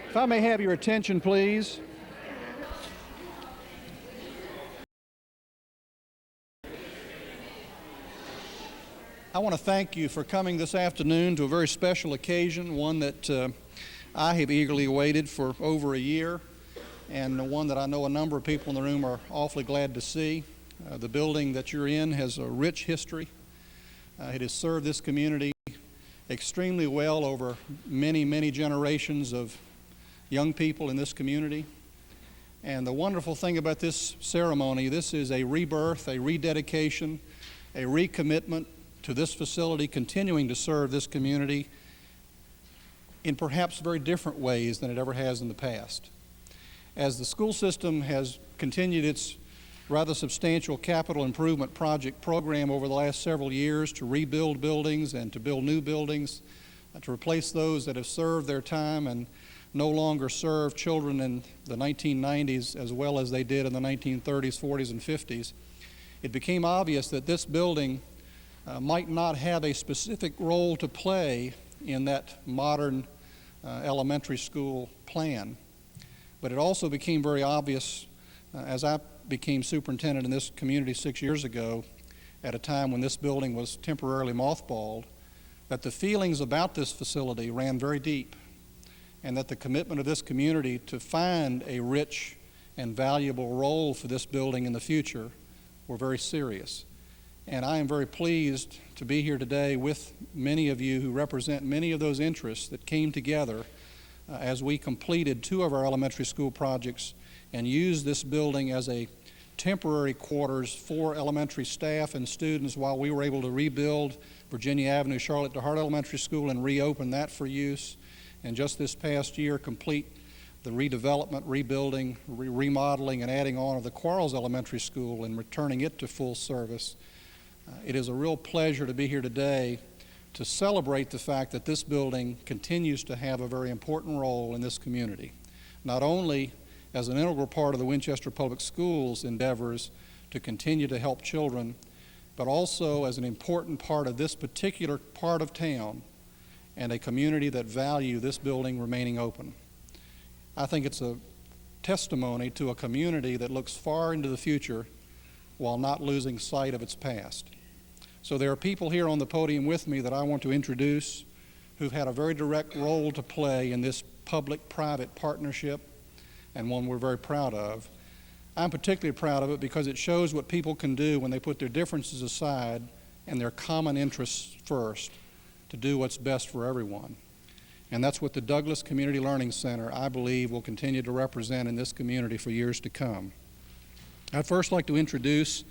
If I may have your attention, please. I want to thank you for coming this afternoon to a very special occasion, one that I have eagerly awaited for over a year, and one that I know a number of people in the room are awfully glad to see. The building that you're in has a rich history. It has served this community extremely well over many, many generations of young people in this community. And the wonderful thing about this ceremony, this is a rebirth, a rededication, a recommitment to this facility continuing to serve this community in perhaps very different ways than it ever has in the past. As the school system has continued its rather substantial capital improvement project program over the last several years to rebuild buildings and to build new buildings, to replace those that have served their time and no longer serve children in the 1990s as well as they did in the 1930s, 40s, and 50s, it became obvious that this building might not have a specific role to play in that modern elementary school plan. But it also became very obvious as I became superintendent in this community 6 years ago, at a time when this building was temporarily mothballed, that the feelings about this facility ran very deep, and that the commitment of this community to find a rich and valuable role for this building in the future were very serious. And I am very pleased to be here today with many of you who represent many of those interests that came together as we completed two of our elementary school projects and used this building as a temporary quarters for elementary staff and students while we were able to rebuild Virginia Avenue, Charlotte DeHart Elementary School and reopen that for use. And just this past year, complete the redevelopment, rebuilding, remodeling, and adding on of the Quarles Elementary School and returning it to full service. It is a real pleasure to be here today to celebrate the fact that this building continues to have a very important role in this community, not only as an integral part of the Winchester Public Schools endeavors to continue to help children, but also as an important part of this particular part of town and a community that value this building remaining open. I think it's a testimony to a community that looks far into the future while not losing sight of its past. So there are people here on the podium with me that I want to introduce who've had a very direct role to play in this public-private partnership, and one we're very proud of. I'm particularly proud of it because it shows what people can do when they put their differences aside and their common interests first to do what's best for everyone. And that's what the Douglas Community Learning Center, I believe, will continue to represent in this community for years to come. I'd first like to introduce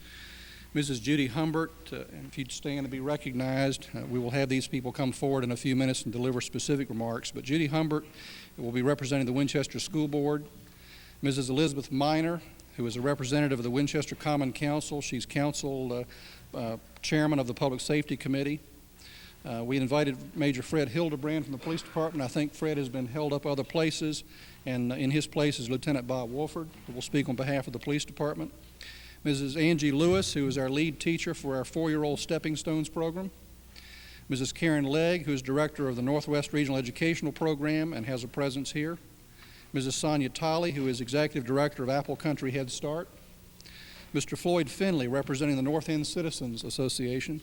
Mrs. Judy Humbert, and if you'd stand to be recognized, we will have these people come forward in a few minutes and deliver specific remarks. But Judy Humbert will be representing the Winchester School Board. Mrs. Elizabeth Miner, who is a representative of the Winchester Common Council. She's council chairman of the Public Safety Committee. We invited Major Fred Hildebrand from the police department. I think Fred has been held up other places, and in his place is Lieutenant Bob Wolford, who will speak on behalf of the police department. Mrs. Angie Lewis, who is our lead teacher for our 4-year-old Stepping Stones program. Mrs. Karen Legg, who is director of the Northwest Regional Educational Program and has a presence here. Mrs. Sonia Tolley, who is executive director of Apple Country Head Start. Mr. Floyd Finley, representing the North End Citizens Association.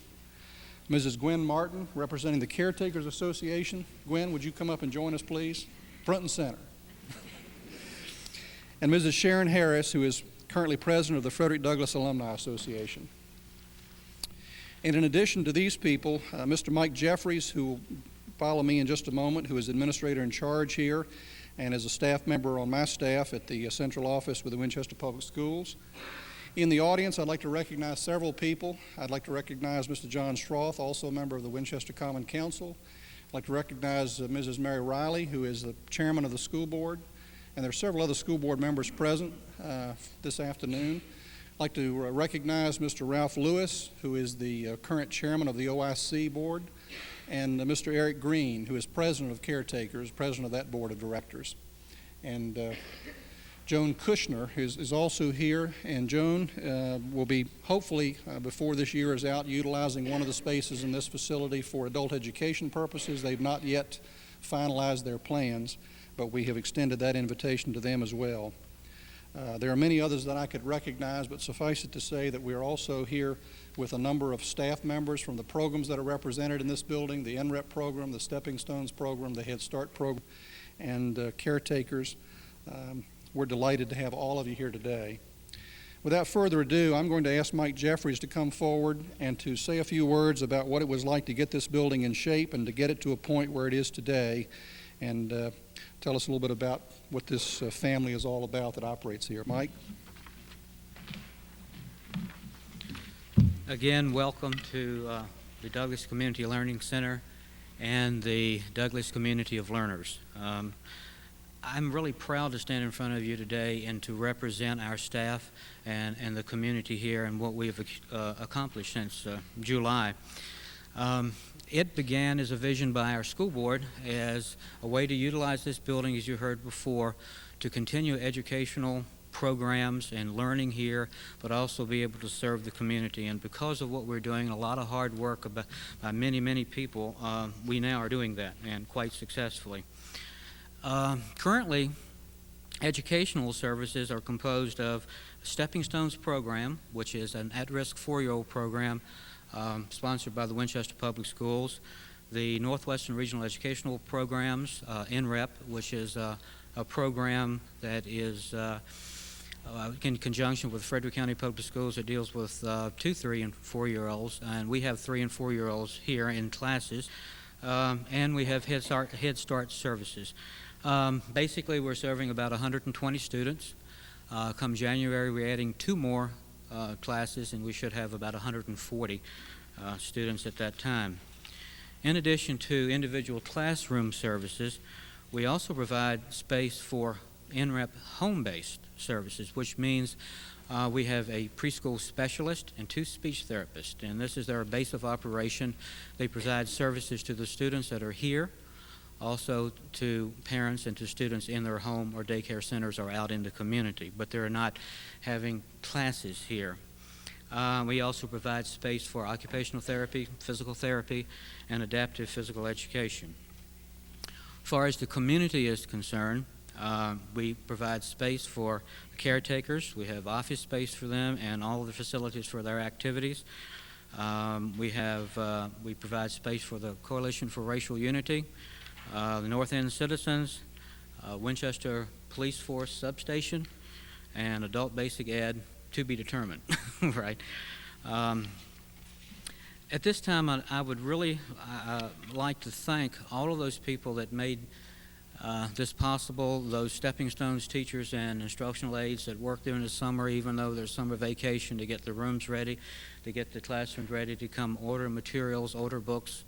Mrs. Gwen Martin, representing the Caretakers Association. Gwen, would you come up and join us, please? Front and center. And Mrs. Sharon Harris, who is currently president of the Frederick Douglass Alumni Association. And in addition to these people, Mr. Mike Jeffries, who will follow me in just a moment, who is administrator in charge here and is a staff member on my staff at the central office with the Winchester Public Schools. In the audience, I'd like to recognize several people. I'd like to recognize Mr. John Stroth, also a member of the Winchester Common Council. I'd like to recognize Mrs. Mary Riley, who is the chairman of the school board. And there are several other school board members present this afternoon. I'd like to recognize Mr. Ralph Lewis, who is the current chairman of the OIC board, and Mr. Eric Green, who is president of Caretakers, president of that board of directors. And Joan Kushner is also here, and Joan will be hopefully before this year is out utilizing one of the spaces in this facility for adult education purposes. They've not yet finalized their plans, but we have extended that invitation to them as well. There are many others that I could recognize, but suffice it to say that we are also here with a number of staff members from the programs that are represented in this building, the NREP program, the Stepping Stones program, the Head Start program, and caretakers. We're delighted to have all of you here today. Without further ado, I'm going to ask Mike Jeffries to come forward and to say a few words about what it was like to get this building in shape and to get it to a point where it is today, and tell us a little bit about what this family is all about that operates here. Mike? Again, welcome to the Douglas Community Learning Center and the Douglas Community of Learners. I'm really proud to stand in front of you today and to represent our staff and the community here and what we've accomplished since July. It began as a vision by our school board as a way to utilize this building, as you heard before, to continue educational programs and learning here, but also be able to serve the community. And because of what we're doing, a lot of hard work by many, many people, we now are doing that, and quite successfully. Currently, educational services are composed of Stepping Stones program, which is an at-risk 4-year-old program sponsored by the Winchester Public Schools, the Northwestern Regional Educational Programs, NREP, which is a program that is in conjunction with Frederick County Public Schools that deals with 2, 3, and 4-year-olds, and we have 3 and 4-year-olds here in classes, and we have Head Start services. Basically, we're serving about 120 students. Come January, we're adding 2 more classes, and we should have about 140 students at that time. In addition to individual classroom services, we also provide space for NREP home-based services, which means we have a preschool specialist and 2 speech therapists, and this is their base of operation. They provide services to the students that are here, also to parents and to students in their home or daycare centers or out in the community, but they're not having classes here. We also provide space for occupational therapy, physical therapy, and adaptive physical education. As far as the community is concerned, we provide space for caretakers. We have office space for them and all of the facilities for their activities. We provide space for the Coalition for Racial Unity, the North End Citizens, Winchester Police Force Substation, and Adult Basic Ed to be determined, right? At this time, I would really like to thank all of those people that made this possible, those Stepping Stones teachers and instructional aides that work during the summer, even though there's summer vacation, to get the rooms ready, to get the classrooms ready, to come order materials, order books.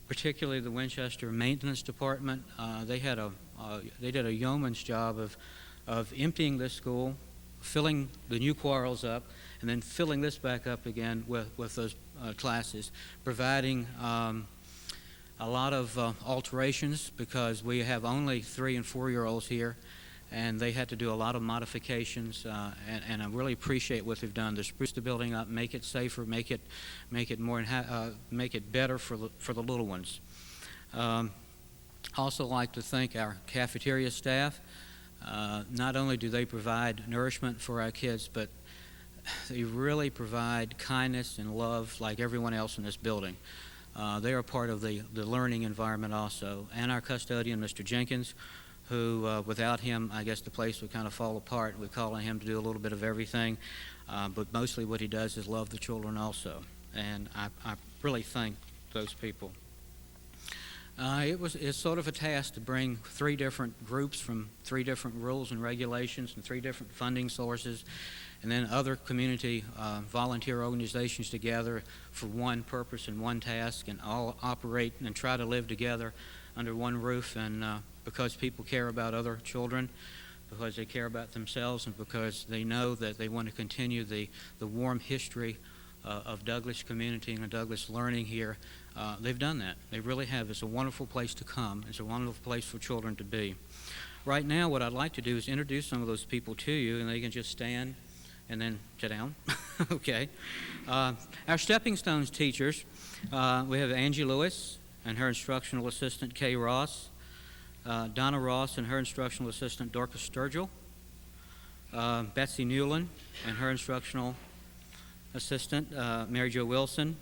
Particularly the Winchester Maintenance Department, they did a yeoman's job of emptying this school, filling the new quarrels up, and then filling this back up again with those classes, providing a lot of alterations because we have only 3 and 4-year-olds here, and they had to do a lot of modifications, and I really appreciate what they've done to spruce the building up, make it safer, make it better for the little ones. Also like to thank our cafeteria staff. Not only do they provide nourishment for our kids, but they really provide kindness and love like everyone else in this building. They are part of the learning environment also. And our custodian, Mr. Jenkins, who without him, I guess the place would kind of fall apart. We call on him to do a little bit of everything, but mostly what he does is love the children also. And I really thank those people. It's sort of a task to bring 3 different groups from 3 different rules and regulations and 3 different funding sources, and then other community volunteer organizations together for one purpose and one task, and all operate and try to live together under one roof. And because people care about other children, because they care about themselves, and because they know that they want to continue the warm history of Douglas community and Douglas learning here, they've done that. They really have. It's a wonderful place to come. It's a wonderful place for children to be. Right now, what I'd like to do is introduce some of those people to you, and they can just stand and then sit down. Okay. Our Stepping Stones teachers, we have Angie Lewis and her instructional assistant, Kay Ross, Donna Ross and her instructional assistant Dorcas Sturgill, Betsy Newland and her instructional assistant Mary Jo Wilson,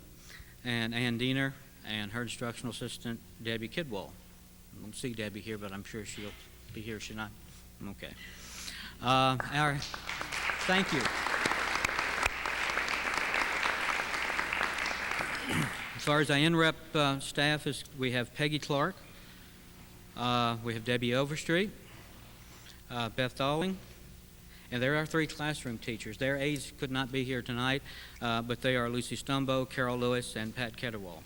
and Ann Diener and her instructional assistant Debbie Kidwell. I don't see Debbie here, but I'm sure she'll be here. She's not? Okay. Thank you. As far as our in-rep staff, we have Peggy Clark, we have Debbie Overstreet, Beth Dowling, and there are 3 classroom teachers. Their aides could not be here tonight, but they are Lucy Stumbo, Carol Lewis, and Pat Ketterwall.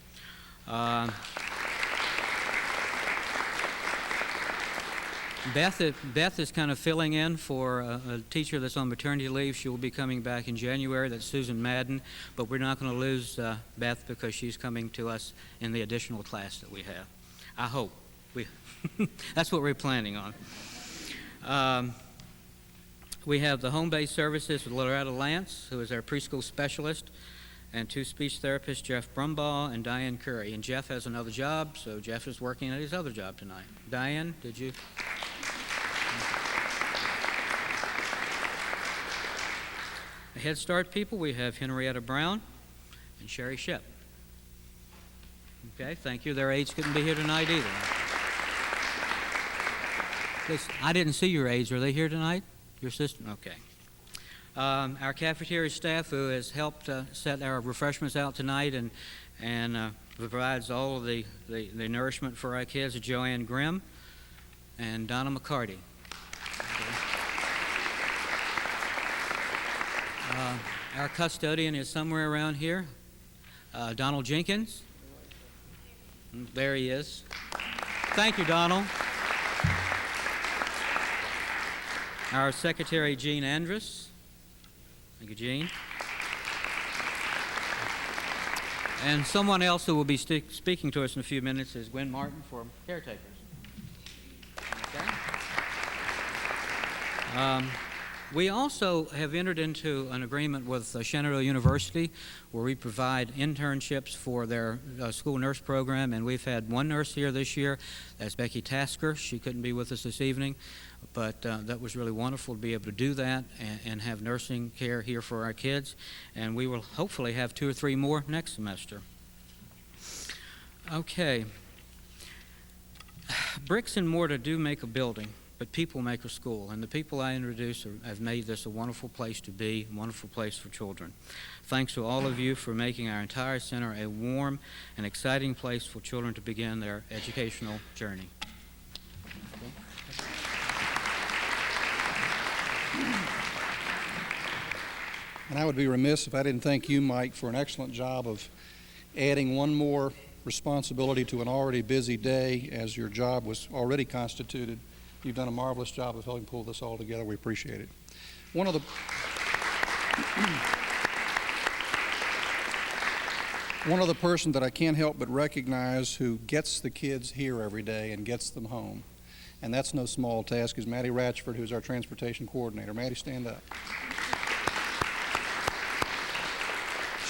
Beth is kind of filling in for a teacher that's on maternity leave. She will be coming back in January. That's Susan Madden, but we're not going to lose Beth because she's coming to us in the additional class that we have. I hope. That's what we're planning on. We have the home-based services with Loretta Lance, who is our preschool specialist, and 2 speech therapists, Jeff Brumbaugh and Diane Curry. And Jeff has another job, so Jeff is working at his other job tonight. Diane, did you? The Head Start people, we have Henrietta Brown and Sherry Shep. Okay, thank you. Their aides couldn't be here tonight either. I didn't see your aides. Are they here tonight? Your sister? Okay. Our cafeteria staff, who has helped set our refreshments out tonight and provides all of the nourishment for our kids, are Joanne Grimm and Donna McCarty. Our custodian is somewhere around here, Donald Jenkins. There he is. Thank you, Donald. Our secretary, Jean Andrus. Thank you, Jean. And someone else who will be speaking to us in a few minutes is Gwen Martin for caretakers. Okay. We also have entered into an agreement with Shenandoah University where we provide internships for their school nurse program, and we've had 1 nurse here this year. That's Becky Tasker. She couldn't be with us this evening, but that was really wonderful to be able to do that and have nursing care here for our kids, and we will hopefully have 2 or 3 more next semester. Okay. Bricks and mortar do make a building, but people make a school, and the people I introduce have made this a wonderful place to be, a wonderful place for children. Thanks to all of you for making our entire center a warm and exciting place for children to begin their educational journey. And I would be remiss if I didn't thank you, Mike, for an excellent job of adding one more responsibility to an already busy day as your job was already constituted. You've done a marvelous job of helping pull this all together. We appreciate it. One of the person that I can't help but recognize who gets the kids here every day and gets them home, and that's no small task, is Maddie Ratchford, who's our transportation coordinator. Maddie, stand up.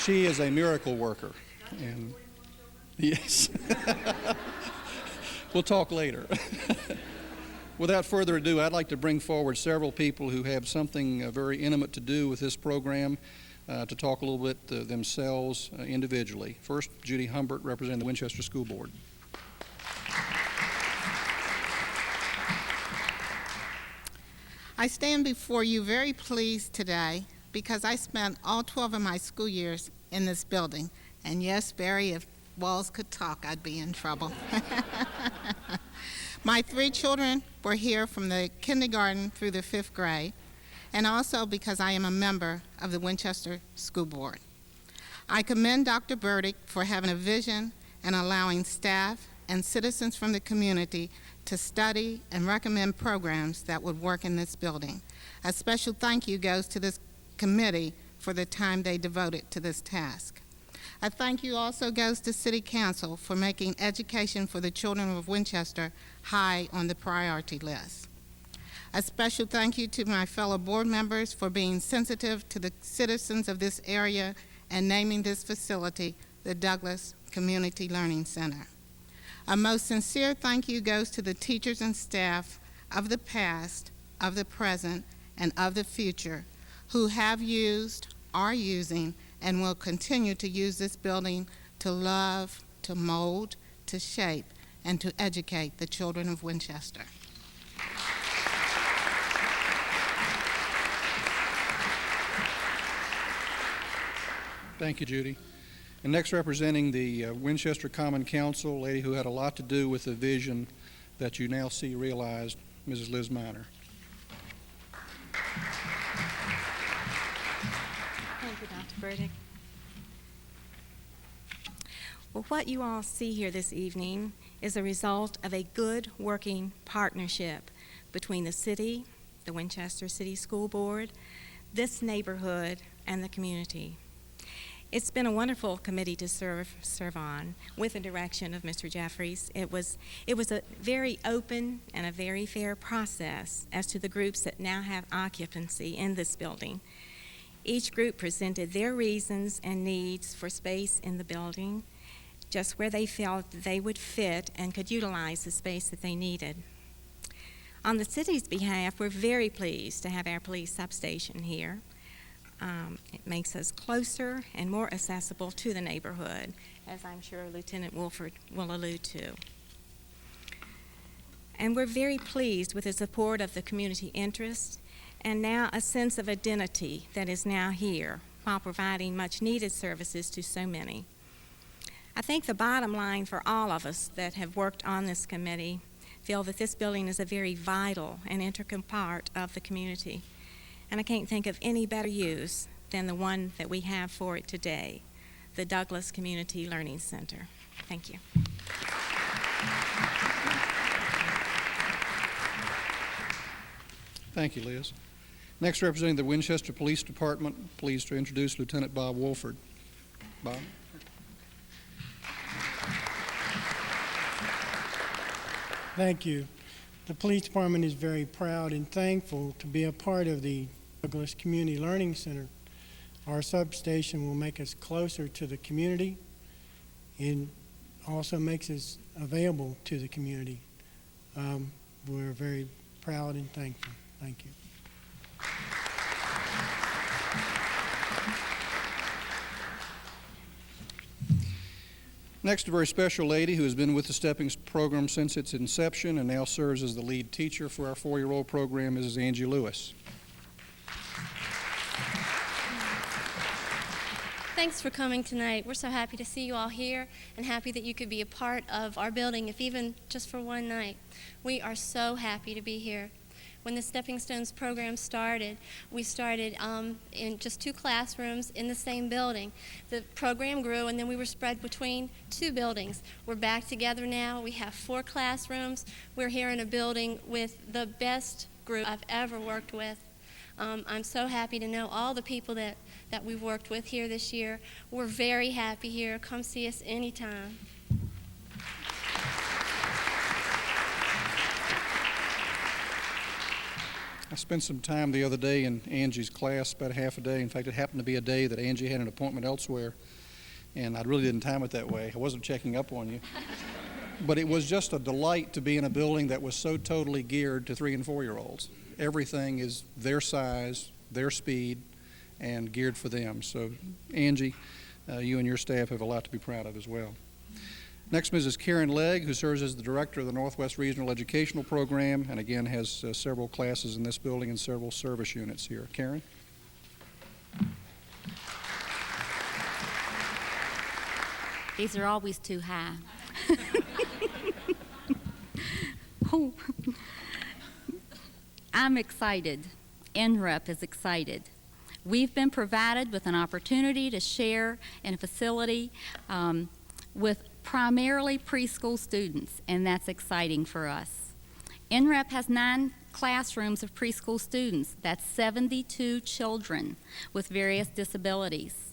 She is a miracle worker. And yes. We'll talk later. Without further ado, I'd like to bring forward several people who have something very intimate to do with this program to talk a little bit themselves individually. First, Judy Humbert, representing the Winchester School Board. I stand before you very pleased today because I spent all 12 of my school years in this building. And yes, Barry, if walls could talk, I'd be in trouble. My 3 children were here from the kindergarten through the 5th grade, and also because I am a member of the Winchester School Board. I commend Dr. Burdick for having a vision and allowing staff and citizens from the community to study and recommend programs that would work in this building. A special thank you goes to this committee for the time they devoted to this task. A thank you also goes to City Council for making education for the children of Winchester high on the priority list. A special thank you to my fellow board members for being sensitive to the citizens of this area and naming this facility the Douglas Community Learning Center. A most sincere thank you goes to the teachers and staff of the past, of the present, and of the future who have used, are using, and will continue to use this building to love, to mold, to shape, and to educate the children of Winchester. Thank you, Judy. And next, representing the Winchester Common Council, a lady who had a lot to do with the vision that you now see realized, Mrs. Liz Miner. Thank you, Dr. Burdick. Well, what you all see here this evening is a result of a good working partnership between the city, the Winchester City School Board, this neighborhood, and the community. It's been a wonderful committee to serve on with the direction of Mr. Jeffries. It was a very open and a very fair process as to the groups that now have occupancy in this building. Each group presented their reasons and needs for space in the building, just where they felt they would fit and could utilize the space that they needed. On the city's behalf, we're very pleased to have our police substation here. It makes us closer and more accessible to the neighborhood, as I'm sure Lieutenant Wolford will allude to. And we're very pleased with the support of the community interest and now a sense of identity that is now here while providing much needed services to so many. I think the bottom line for all of us that have worked on this committee feel that this building is a very vital and integral part of the community. And I can't think of any better use than the one that we have for it today, the Douglas Community Learning Center. Thank you. Thank you, Liz. Next, representing the Winchester Police Department, pleased to introduce Lieutenant Bob Wolford. Bob. Thank you. The police department is very proud and thankful to be a part of the Douglas Community Learning Center. Our substation will make us closer to the community and also makes us available to the community. We're very proud and thankful. Thank you. Next, a very special lady who has been with the Stepping program since its inception and now serves as the lead teacher for our 4-year-old program, Mrs. Angie Lewis. Thanks for coming tonight. We're so happy to see you all here and happy that you could be a part of our building, if even just for one night. We are so happy to be here. When the Stepping Stones program started, we started in just 2 classrooms in the same building. The program grew, and then we were spread between 2 buildings. We're back together now. We have 4 classrooms. We're here in a building with the best group I've ever worked with. I'm so happy to know all the people that we've worked with here this year. We're very happy here. Come see us anytime. I spent some time the other day in Angie's class, about a half a day. In fact, it happened to be a day that Angie had an appointment elsewhere, and I really didn't time it that way. I wasn't checking up on you. But it was just a delight to be in a building that was so totally geared to 3- and 4-year-olds. Everything is their size, their speed, and geared for them. So, Angie, you and your staff have a lot to be proud of as well. Next, Mrs. Karen Legg, who serves as the director of the Northwest Regional Educational Program, and again has several classes in this building and several service units here. Karen? These are always too high. Oh. I'm excited. NREP is excited. We've been provided with an opportunity to share in a facility with primarily preschool students, and that's exciting for us. NREP has 9 classrooms of preschool students. That's 72 children with various disabilities.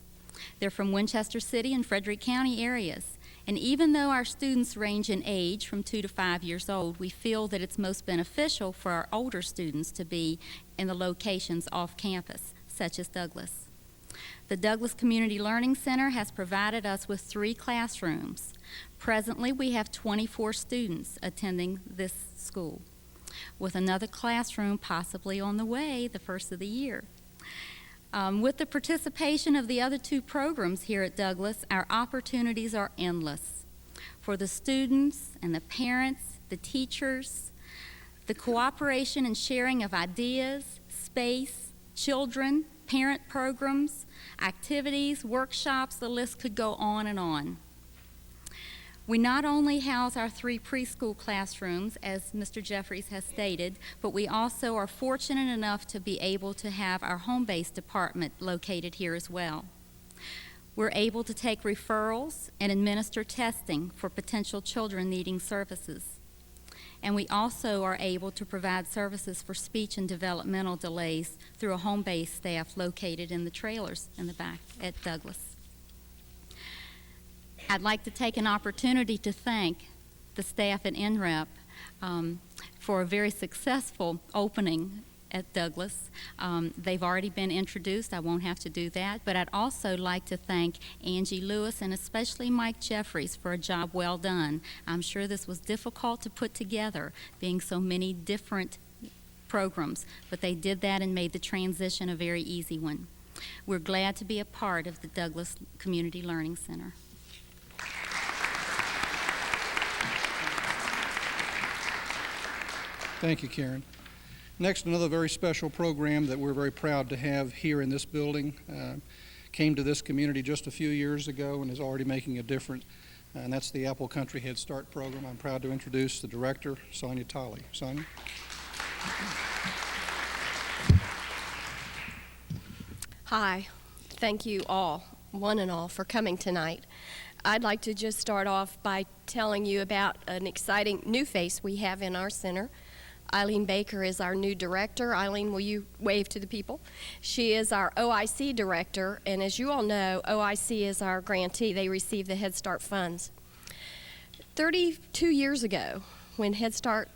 They're from Winchester City and Frederick County areas. And even though our students range in age from 2 to 5 years old, we feel that it's most beneficial for our older students to be in the locations off campus, such as Douglas. The Douglas Community Learning Center has provided us with 3 classrooms. Presently, we have 24 students attending this school, with another classroom possibly on the way the first of the year. With the participation of the other two programs here at Douglas, our opportunities are endless. For the students and the parents, the teachers, the cooperation and sharing of ideas, space, children, parent programs, activities, workshops, the list could go on and on. We not only house our 3 preschool classrooms, as Mr. Jeffries has stated, but we also are fortunate enough to be able to have our home-based department located here as well. We're able to take referrals and administer testing for potential children needing services. And we also are able to provide services for speech and developmental delays through a home-based staff located in the trailers in the back at Douglas. I'd like to take an opportunity to thank the staff at NREP for a very successful opening at Douglas. They've already been introduced. I won't have to do that. But I'd also like to thank Angie Lewis and especially Mike Jeffries for a job well done. I'm sure this was difficult to put together, being so many different programs, but they did that and made the transition a very easy one. We're glad to be a part of the Douglas Community Learning Center. Thank you, Karen. Next, another very special program that we're very proud to have here in this building. Came to this community just a few years ago and is already making a difference, and that's the Apple Country Head Start program. I'm proud to introduce the director, Sonia Tolley. Sonia? Hi. Thank you all, one and all, for coming tonight. I'd like to just start off by telling you about an exciting new face we have in our center. Eileen Baker is our new director. Eileen, will you wave to the people? She is our OIC director, and as you all know, OIC is our grantee. They receive the Head Start funds. 32 years ago, when Head Start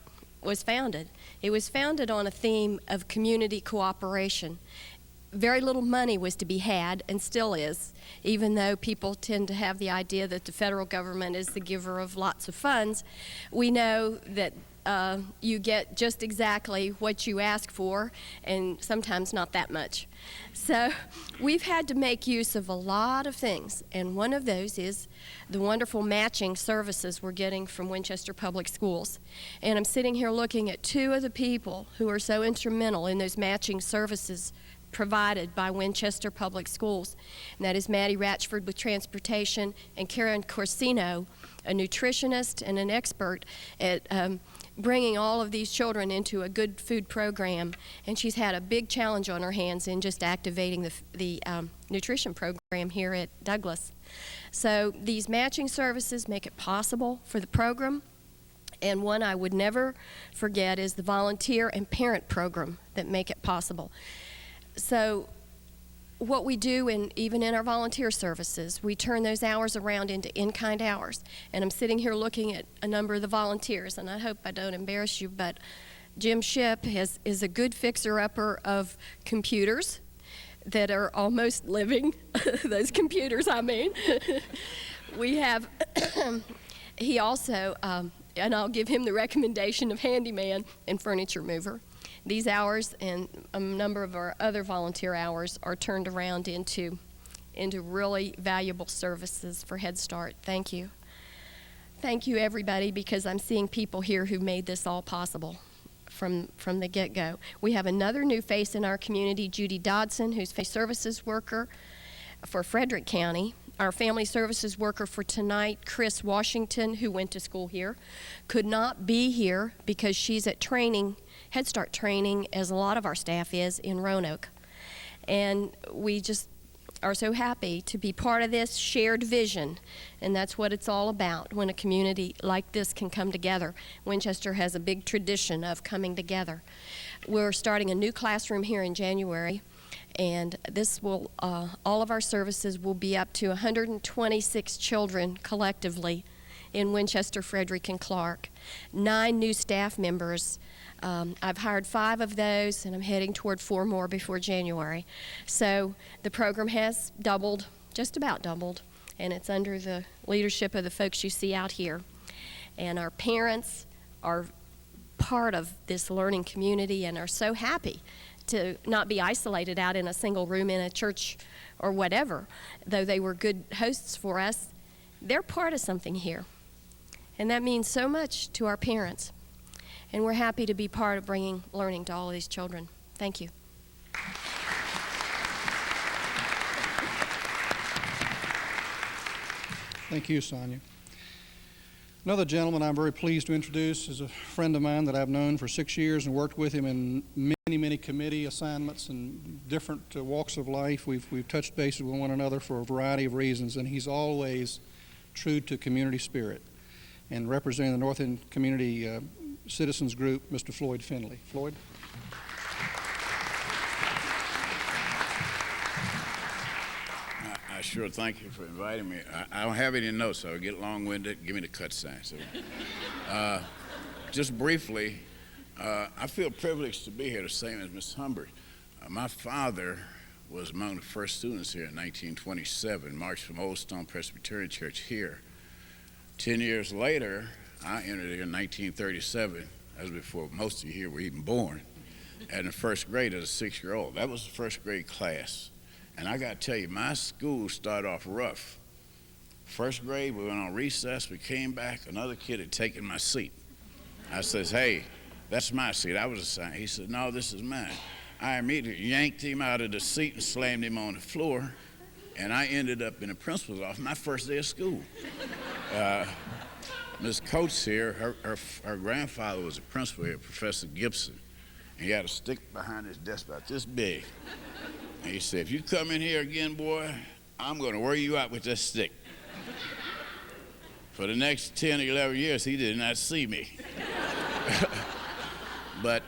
was founded, it was founded on a theme of community cooperation. Very little money was to be had, and still is, even though people tend to have the idea that the federal government is the giver of lots of funds. We know that you get just exactly what you ask for, and sometimes not that much. So we've had to make use of a lot of things, and one of those is the wonderful matching services we're getting from Winchester Public Schools. And I'm sitting here looking at 2 of the people who are so instrumental in those matching services provided by Winchester Public Schools, and that is Maddie Ratchford with transportation and Karen Corsino, a nutritionist and an expert at bringing all of these children into a good food program, and she's had a big challenge on her hands in just activating the nutrition program here at Douglas. So these matching services make it possible for the program, and one I would never forget is the volunteer and parent program that make it possible. So what we do, even in our volunteer services, we turn those hours around into in-kind hours. And I'm sitting here looking at a number of the volunteers, and I hope I don't embarrass you, but Jim Shipp is a good fixer-upper of computers that are almost living, those computers, I mean. We have, he also, and I'll give him the recommendation of handyman and furniture mover. These hours and a number of our other volunteer hours are turned around into really valuable services for Head Start. Thank you. Thank you, everybody, because I'm seeing people here who made this all possible from the get-go. We have another new face in our community, Judy Dodson, who's a services worker for Frederick County. Our family services worker for tonight, Chris Washington, who went to school here, could not be here because she's at training, Head Start training, as a lot of our staff is, in Roanoke. And we just are so happy to be part of this shared vision, and that's what it's all about when a community like this can come together. Winchester has a big tradition of coming together. We're starting a new classroom here in January, and this will, all of our services will be up to 126 children collectively in Winchester, Frederick, and Clark. 9 new staff members. I've hired 5 of those, and I'm heading toward 4 more before January. So the program has doubled, just about doubled, and it's under the leadership of the folks you see out here. And our parents are part of this learning community and are so happy to not be isolated out in a single room in a church or whatever. Though they were good hosts for us, they're part of something here. And that means so much to our parents. And we're happy to be part of bringing learning to all of these children. Thank you. Thank you, Sonia. Another gentleman I'm very pleased to introduce is a friend of mine that I've known for 6 years and worked with him in many committee assignments and different walks of life. We've touched bases with one another for a variety of reasons, and he's always true to community spirit. And representing the North End Community Citizens Group, Mr. Floyd Finley. Floyd? I sure thank you for inviting me. I don't have any notes, so I'll get long-winded. Give me the cut sign. So, just briefly, I feel privileged to be here, the same as Ms. Humbert. My father was among the first students here in 1927, marched from Old Stone Presbyterian Church here. 10 years later, I entered here in 1937. That was before most of you here were even born. In the first grade as a 6-year-old. That was the first grade class. And I got to tell you, my school started off rough. First grade, we went on recess, we came back, another kid had taken my seat. I says, hey, that's my seat. I was assigned. He said, no, this is mine. I immediately yanked him out of the seat and slammed him on the floor, and I ended up in the principal's office my first day of school. Ms. Coates here, her grandfather was a principal here, Professor Gibson, and he had a stick behind his desk about this big. And he said, if you come in here again, boy, I'm going to wear you out with this stick. For the next 10 or 11 years, he did not see me. But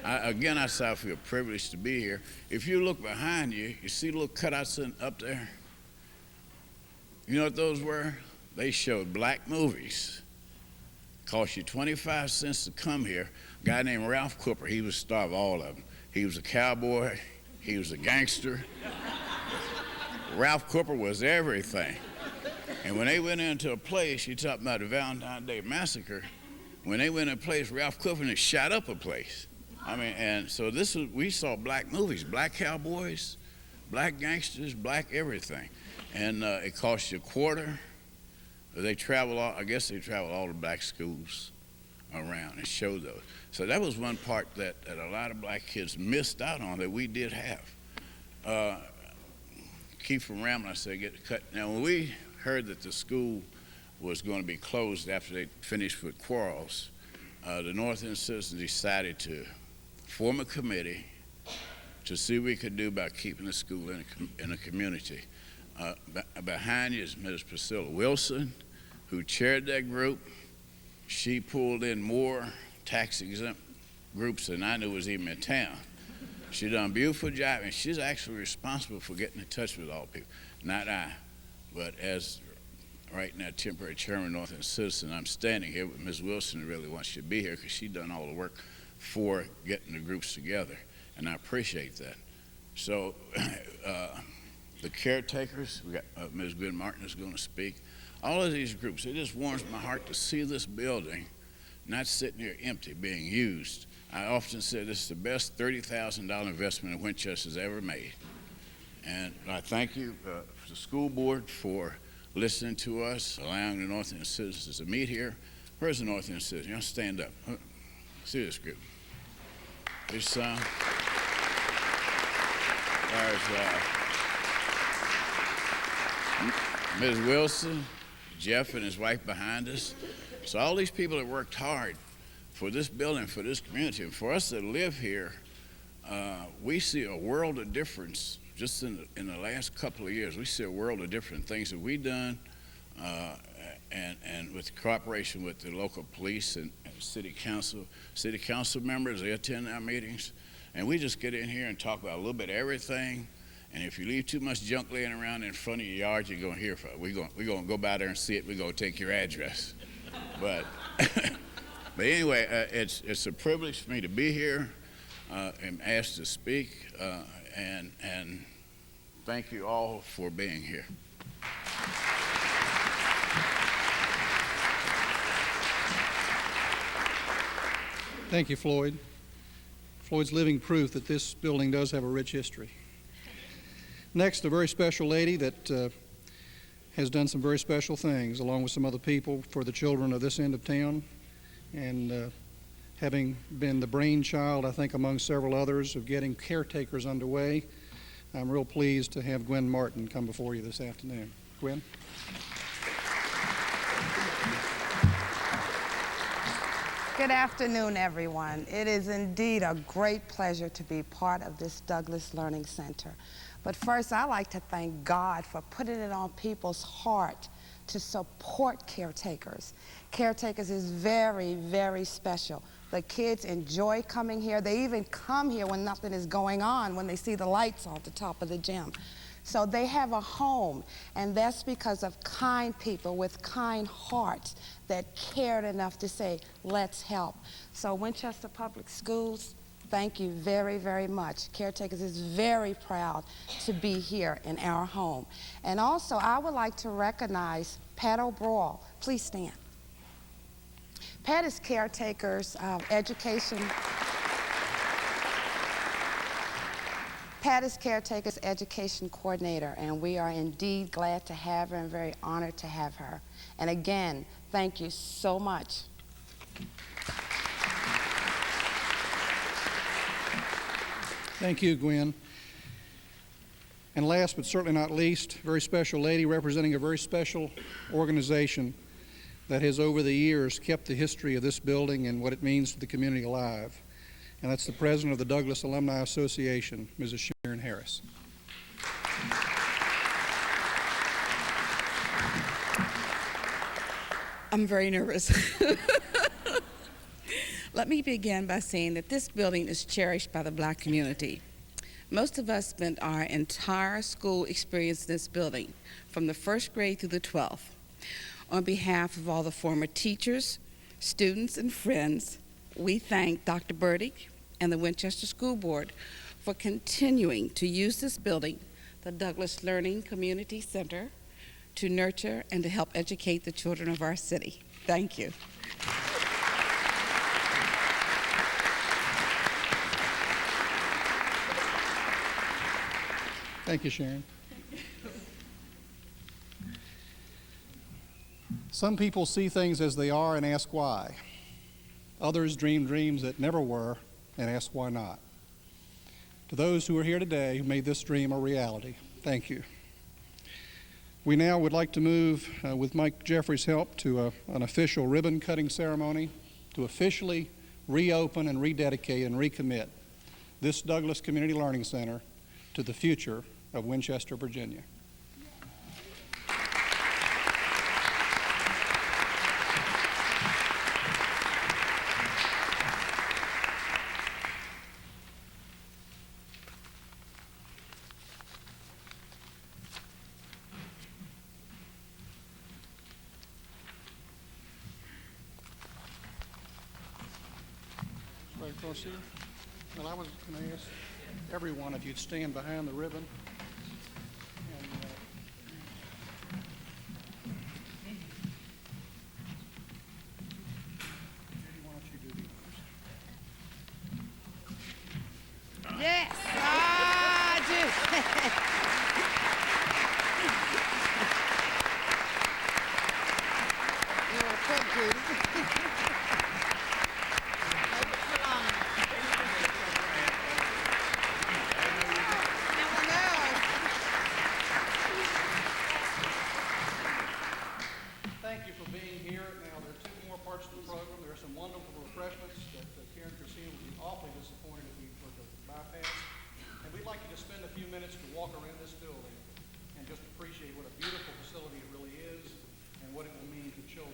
I say I feel privileged to be here. If you look behind you, you see the little cutouts up there? You know what those were? They showed black movies. Cost you 25 cents to come here. A guy named Ralph Cooper, he was the star of all of them. He was a cowboy. He was a gangster. Ralph Cooper was everything. And when they went into a place, you talk about the Valentine's Day Massacre, when they went in a place, Ralph Cooper and they shot up a place. I mean, and so we saw black movies, black cowboys, black gangsters, black everything. And it cost you a quarter. They travel all the black schools around and showed those. So that was one part that a lot of black kids missed out on that we did have. Keep from rambling, I said get cut. Now, when we heard that the school was going to be closed after they finished with Quarles, the North End citizens decided to form a committee to see what we could do about keeping the school in the community. Behind you is Ms. Priscilla Wilson, who chaired that group. She pulled in more tax-exempt groups than I knew was even in town. She done a beautiful job, and she's actually responsible for getting in touch with all people. Not I, but as right now temporary chairman of North End Citizen, I'm standing here with Ms. Wilson, who really wants you to be here because she done all the work for getting the groups together, and I appreciate that. So the caretakers, we got Ms. Good Martin is going to speak. All of these groups, it just warms my heart to see this building not sitting here empty, being used. I often say this is the best $30,000 investment that Winchester's ever made. And I thank you, the school board, for listening to us, allowing the North End citizens to meet here. Where's the North End citizens? Y'all stand up. See this group. There's there's Ms. Wilson, Jeff and his wife behind us. So all these people that worked hard for this building, for this community, and for us that live here, we see a world of difference just in the last couple of years. We see a world of different things that we've done, and with cooperation with the local police and city council members, they attend our meetings, and we just get in here and talk about a little bit of everything. And if you leave too much junk laying around in front of your yard, you're going to hear from it. We're going to go by there and see it. We're going to take your address. But anyway, it's a privilege for me to be here and asked to speak. And thank you all for being here. Thank you, Floyd. Floyd's living proof that this building does have a rich history. Next, a very special lady that has done some very special things, along with some other people, for the children of this end of town, and having been the brainchild, I think, among several others, of getting caretakers underway. I'm real pleased to have Gwen Martin come before you this afternoon. Gwen? Good afternoon, everyone. It is indeed a great pleasure to be part of this Douglas Learning Center. But first, I'd like to thank God for putting it on people's heart to support caretakers. Caretakers is very, very special. The kids enjoy coming here. They even come here when nothing is going on, when they see the lights on the top of the gym. So they have a home, and that's because of kind people with kind hearts that cared enough to say, let's help. So Winchester Public Schools, thank you very, very much. Caretakers is very proud to be here in our home. And also, I would like to recognize Pat O'Brawl. Please stand. Pat is Caretakers Education. Pat is Caretaker's Education Coordinator, and we are indeed glad to have her and very honored to have her. And again, thank you so much. Thank you, Gwen. And last but certainly not least, a very special lady representing a very special organization that has over the years kept the history of this building and what it means to the community alive. And that's the president of the Douglas Alumni Association, Mrs. Sharon Harris. I'm very nervous. Let me begin by saying that this building is cherished by the Black community. Most of us spent our entire school experience in this building, from the first grade through the 12th. On behalf of all the former teachers, students, and friends, we thank Dr. Burdick and the Winchester School Board for continuing to use this building, the Douglas Learning Community Center, to nurture and to help educate the children of our city. Thank you. Thank you, Sharon. Some people see things as they are and ask why. Others dream dreams that never were and ask why not. To those who are here today who made this dream a reality, thank you. We now would like to move, with Mike Jeffrey's help, to an official ribbon cutting ceremony to officially reopen and rededicate and recommit this Douglas Community Learning Center to the future of Winchester, Virginia. Right across here. Well, I was going to ask everyone if you'd stand behind the ribbon. And, why don't you do the honors? Yes, I do. You're a good Judy. Thank you for being here. Now, there are two more parts of the program. There are some wonderful refreshments that Karen and Christine will be awfully disappointed if we were to bypass. And we'd like you to spend a few minutes to walk around this building and just appreciate what a beautiful facility it really is and what it will mean to children.